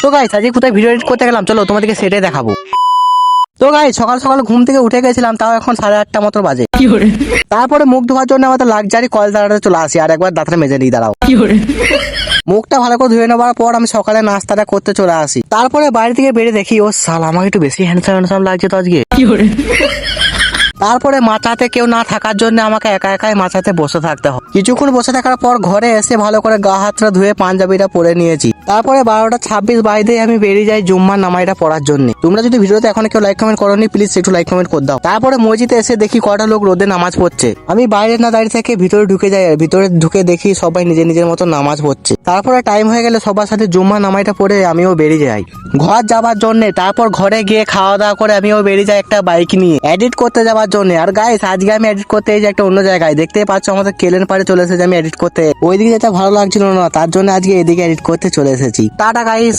তো গাইস আজকে কোথায় ভিডিও এডিট করতে গেলাম, চলো তোমাদেরকে সেটাই দেখাবো। তো গাইস সকাল সকাল ঘুম থেকে উঠে গেছিলাম, তাও এখন 8:30 মতো বাজে। তারপরে মুখ ধোয়ার জন্য আমাদের লাক্সারি কল দাঁড়াতে চলে আসি, আর একবার দাঁতটা মেজে নিই, দাঁড়াও। মুখটা ভালো করে ধুয়ে নেবার পর আমি সকালে নাস্তাটা করতে চলে আসি। তারপরে বাড়ি থেকে বেরিয়ে দেখি ও শালা আমাকে একটু বেশি হ্যান্ডসাম লাগছে তো আজকে। তারপরে মাচাতে কেউ না থাকার জন্য আমাকে একা একাই মাচাতে বসে থাকতে হয়। কিছুক্ষণ বসে থাকার পর ঘরে এসে ভালো করে গা হাতটা ধুয়ে পাঞ্জাবিটা পরে নিয়েছি। তারপরে 12:26 বাজতেই আমি বেরিয়ে যাই জুম্মার নামাজটা পড়ার জন্য। তোমরা যদি ভিডিওতে এখন কেউ লাইক কমেন্ট করোনি, প্লিজ একটু লাইক কমেন্ট করে দাও। তারপরে মসজিদে এসে দেখি কটা লোক রোদে নামাজ পড়ছে। আমি বাইরে না দাঁড়িয়ে থেকে ভিতরে ঢুকে যাই, আর ভিতরে ঢুকে দেখি সবাই নিজের নিজের মতো নামাজ পড়ছে। তারপরে টাইম হয়ে গেলে সবার সাথে জুম্মার নামাজটা পড়ে আমিও বেরিয়ে যাই ঘর যাবার জন্য। তারপর ঘরে গিয়ে খাওয়া দাওয়া করে আমিও বেরিয়ে যাই একটা বাইক নিয়ে এডিট করতে যাওয়ার জন্য। আর গাইস আজকে আমি এডিট করতে এই যে একটা অন্য জায়গায় দেখতেই পাচ্ছ, আমাদের কেলেন পাড়ে চলে এসেছি আমি এডিট করতে। ওইদিকে যেতে ভালো লাগছিল না, তার জন্য আজকে এদিকে এডিট করতে চলে এসেছি। Tata guys.